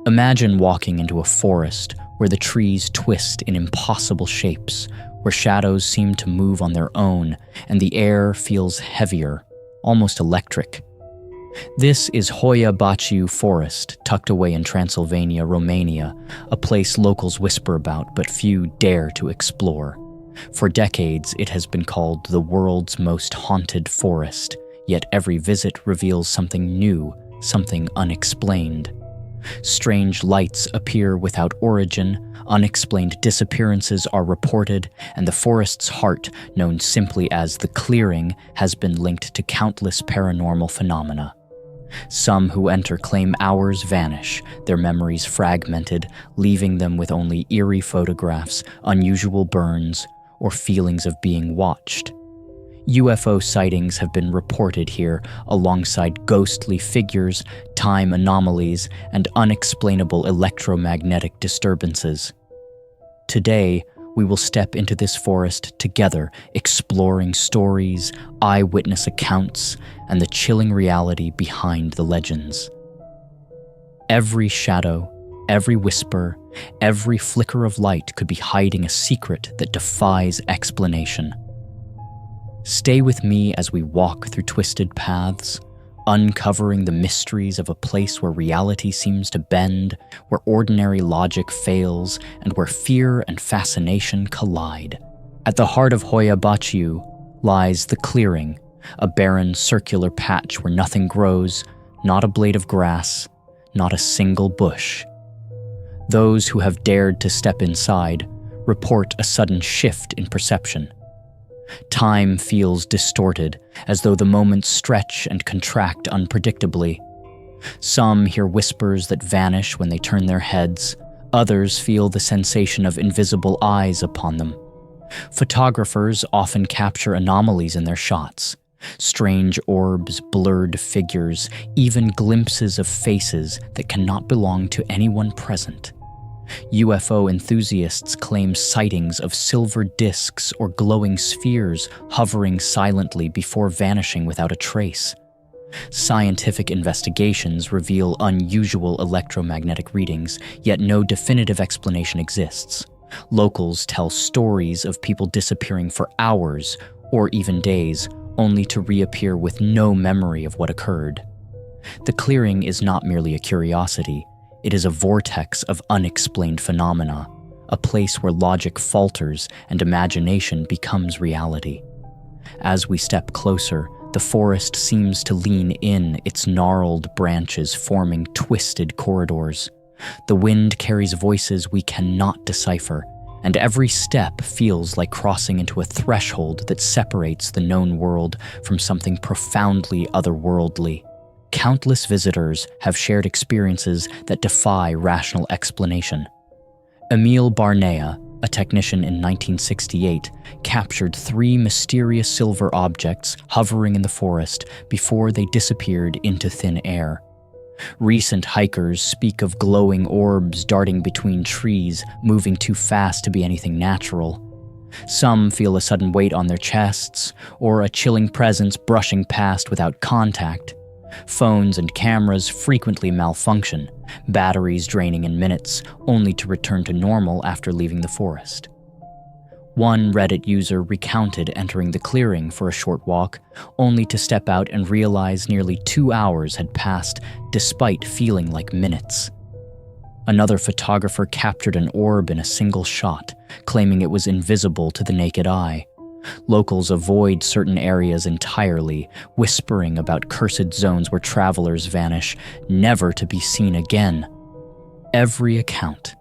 Imagine walking into a forest where the trees twist in impossible shapes, where shadows seem to move on their own, and the air feels heavier, almost electric. This is Hoia Baciu Forest, tucked away in Transylvania, Romania, a place locals whisper about but few dare to explore. For decades, it has been called the world's most haunted forest, yet every visit reveals something new, something unexplained. Strange lights appear without origin, unexplained disappearances are reported, and the forest's heart, known simply as the clearing, has been linked to countless paranormal phenomena. Some who enter claim hours vanish, their memories fragmented, leaving them with only eerie photographs, unusual burns, or feelings of being watched. UFO sightings have been reported here alongside ghostly figures, time anomalies, and unexplainable electromagnetic disturbances. Today, we will step into this forest together, exploring stories, eyewitness accounts, and the chilling reality behind the legends. Every shadow, every whisper, every flicker of light could be hiding a secret that defies explanation. Stay with me as we walk through twisted paths, uncovering the mysteries of a place where reality seems to bend, where ordinary logic fails, and where fear and fascination collide. At the heart of Hoia Baciu lies the clearing, a barren circular patch where nothing grows, not a blade of grass, not a single bush. Those who have dared to step inside report a sudden shift in perception. Time feels distorted, as though the moments stretch and contract unpredictably. Some hear whispers that vanish when they turn their heads. Others feel the sensation of invisible eyes upon them. Photographers often capture anomalies in their shots. Strange orbs, blurred figures, even glimpses of faces that cannot belong to anyone present. UFO enthusiasts claim sightings of silver discs or glowing spheres hovering silently before vanishing without a trace. Scientific investigations reveal unusual electromagnetic readings, yet no definitive explanation exists. Locals tell stories of people disappearing for hours or even days, only to reappear with no memory of what occurred. The clearing is not merely a curiosity. It is a vortex of unexplained phenomena, a place where logic falters and imagination becomes reality. As we step closer, the forest seems to lean in, its gnarled branches forming twisted corridors. The wind carries voices we cannot decipher, and every step feels like crossing into a threshold that separates the known world from something profoundly otherworldly. Countless visitors have shared experiences that defy rational explanation. Emile Barnea, a technician in 1968, captured 3 mysterious silver objects hovering in the forest before they disappeared into thin air. Recent hikers speak of glowing orbs darting between trees, moving too fast to be anything natural. Some feel a sudden weight on their chests, or a chilling presence brushing past without contact. Phones and cameras frequently malfunction, batteries draining in minutes, only to return to normal after leaving the forest. One Reddit user recounted entering the clearing for a short walk, only to step out and realize nearly 2 hours had passed despite feeling like minutes. Another photographer captured an orb in a single shot, claiming it was invisible to the naked eye. Locals avoid certain areas entirely, whispering about cursed zones where travelers vanish, never to be seen again. Every account,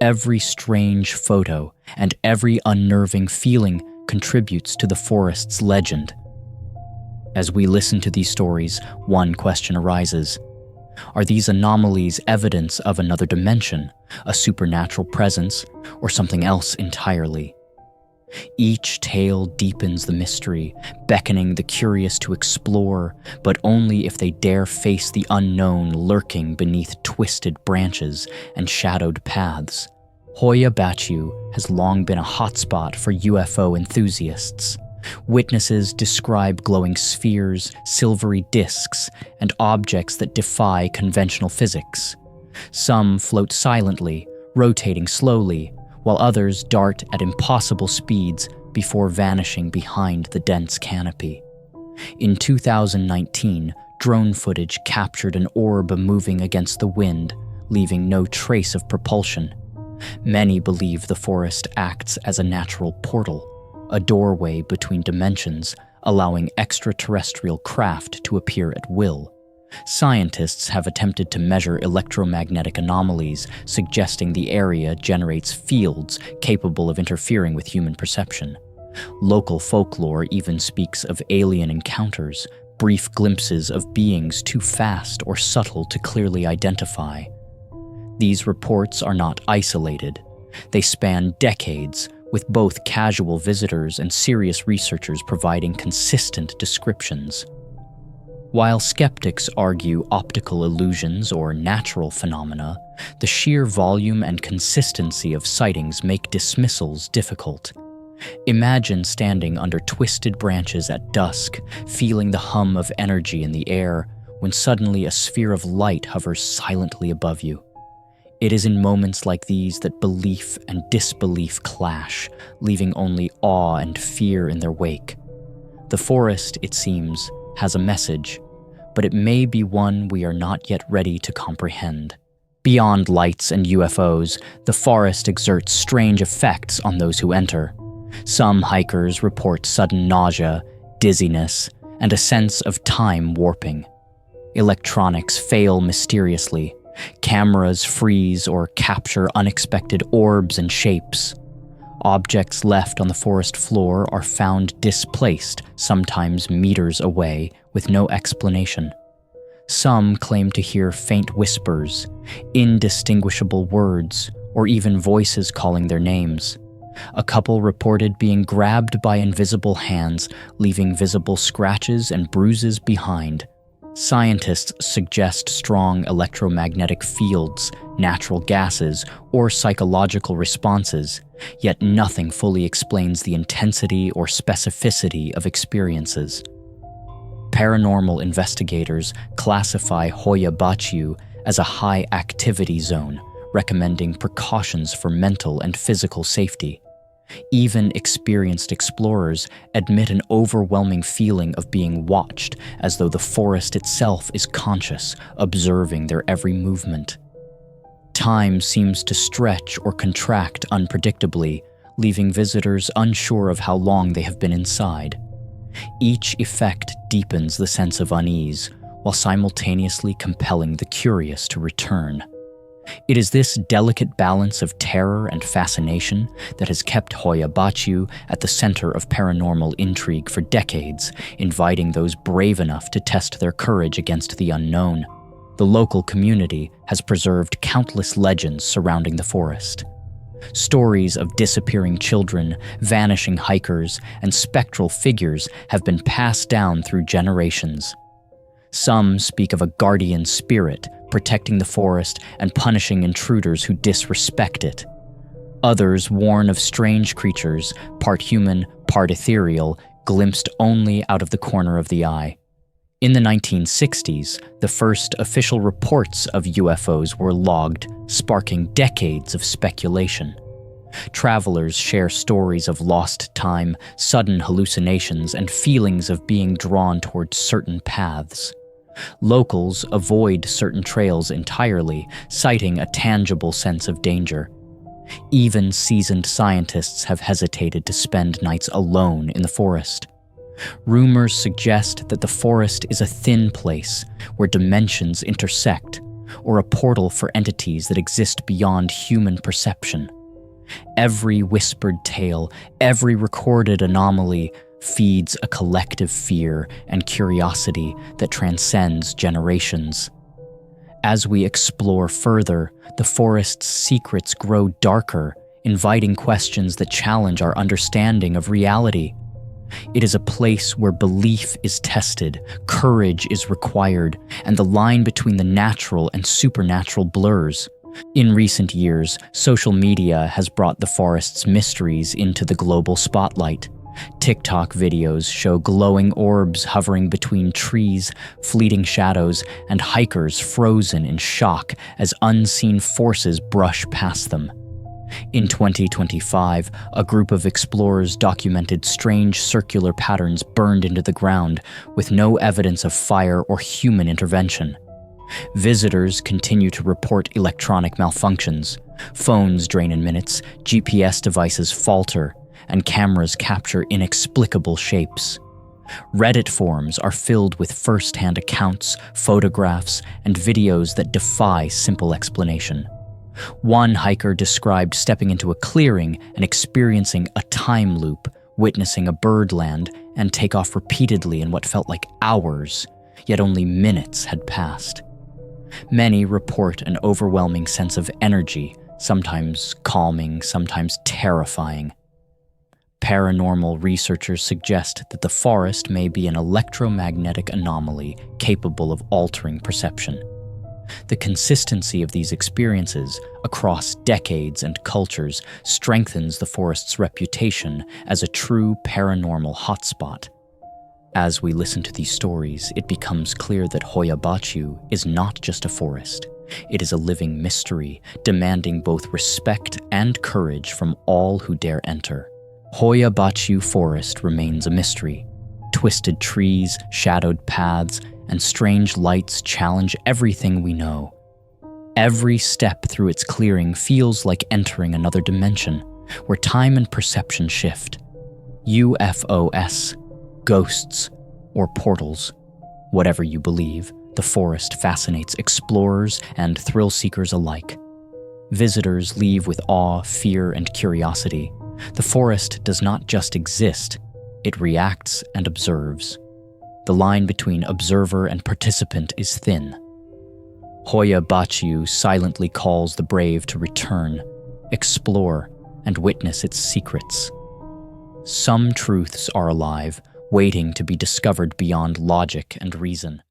every strange photo, and every unnerving feeling contributes to the forest's legend. As we listen to these stories, one question arises. Are these anomalies evidence of another dimension, a supernatural presence, or something else entirely? Each tale deepens the mystery, beckoning the curious to explore, but only if they dare face the unknown lurking beneath twisted branches and shadowed paths. Hoia Baciu has long been a hotspot for UFO enthusiasts. Witnesses describe glowing spheres, silvery discs, and objects that defy conventional physics. Some float silently, rotating slowly, while others dart at impossible speeds before vanishing behind the dense canopy. In 2019, drone footage captured an orb moving against the wind, leaving no trace of propulsion. Many believe the forest acts as a natural portal, a doorway between dimensions, allowing extraterrestrial craft to appear at will. Scientists have attempted to measure electromagnetic anomalies, suggesting the area generates fields capable of interfering with human perception. Local folklore even speaks of alien encounters, brief glimpses of beings too fast or subtle to clearly identify. These reports are not isolated. They span decades, with both casual visitors and serious researchers providing consistent descriptions. While skeptics argue optical illusions or natural phenomena, the sheer volume and consistency of sightings make dismissals difficult. Imagine standing under twisted branches at dusk, feeling the hum of energy in the air, when suddenly a sphere of light hovers silently above you. It is in moments like these that belief and disbelief clash, leaving only awe and fear in their wake. The forest, it seems, has a message, but it may be one we are not yet ready to comprehend. Beyond lights and UFOs, the forest exerts strange effects on those who enter. Some hikers report sudden nausea, dizziness, and a sense of time warping. Electronics fail mysteriously. Cameras freeze or capture unexpected orbs and shapes. Objects left on the forest floor are found displaced, sometimes meters away, with no explanation. Some claim to hear faint whispers, indistinguishable words, or even voices calling their names. A couple reported being grabbed by invisible hands, leaving visible scratches and bruises behind. Scientists suggest strong electromagnetic fields, natural gases, or psychological responses, yet nothing fully explains the intensity or specificity of experiences. Paranormal investigators classify Hoia Baciu as a high-activity zone, recommending precautions for mental and physical safety. Even experienced explorers admit an overwhelming feeling of being watched, as though the forest itself is conscious, observing their every movement. Time seems to stretch or contract unpredictably, leaving visitors unsure of how long they have been inside. Each effect deepens the sense of unease, while simultaneously compelling the curious to return. It is this delicate balance of terror and fascination that has kept Hoia Baciu at the center of paranormal intrigue for decades, inviting those brave enough to test their courage against the unknown. The local community has preserved countless legends surrounding the forest. Stories of disappearing children, vanishing hikers, and spectral figures have been passed down through generations. Some speak of a guardian spirit protecting the forest and punishing intruders who disrespect it. Others warn of strange creatures, part human, part ethereal, glimpsed only out of the corner of the eye. In the 1960s, the first official reports of UFOs were logged, sparking decades of speculation. Travelers share stories of lost time, sudden hallucinations, and feelings of being drawn towards certain paths. Locals avoid certain trails entirely, citing a tangible sense of danger. Even seasoned scientists have hesitated to spend nights alone in the forest. Rumors suggest that the forest is a thin place where dimensions intersect, or a portal for entities that exist beyond human perception. Every whispered tale, every recorded anomaly, feeds a collective fear and curiosity that transcends generations. As we explore further, the forest's secrets grow darker, inviting questions that challenge our understanding of reality. It is a place where belief is tested, courage is required, and the line between the natural and supernatural blurs. In recent years, social media has brought the forest's mysteries into the global spotlight. TikTok videos show glowing orbs hovering between trees, fleeting shadows, and hikers frozen in shock as unseen forces brush past them. In 2025, a group of explorers documented strange circular patterns burned into the ground with no evidence of fire or human intervention. Visitors continue to report electronic malfunctions. Phones drain in minutes, GPS devices falter, and cameras capture inexplicable shapes. Reddit forums are filled with first-hand accounts, photographs, and videos that defy simple explanation. One hiker described stepping into a clearing and experiencing a time loop, witnessing a bird land and take off repeatedly in what felt like hours, yet only minutes had passed. Many report an overwhelming sense of energy, sometimes calming, sometimes terrifying. Paranormal researchers suggest that the forest may be an electromagnetic anomaly capable of altering perception. The consistency of these experiences across decades and cultures strengthens the forest's reputation as a true paranormal hotspot. As we listen to these stories, it becomes clear that Hoia Baciu is not just a forest. It is a living mystery, demanding both respect and courage from all who dare enter. Hoia Baciu Forest remains a mystery. Twisted trees, shadowed paths, and strange lights challenge everything we know. Every step through its clearing feels like entering another dimension, where time and perception shift. UFOs, ghosts, or portals. Whatever you believe, the forest fascinates explorers and thrill-seekers alike. Visitors leave with awe, fear, and curiosity. The forest does not just exist, it reacts and observes. The line between observer and participant is thin. Hoia Baciu silently calls the brave to return, explore, and witness its secrets. Some truths are alive, waiting to be discovered beyond logic and reason.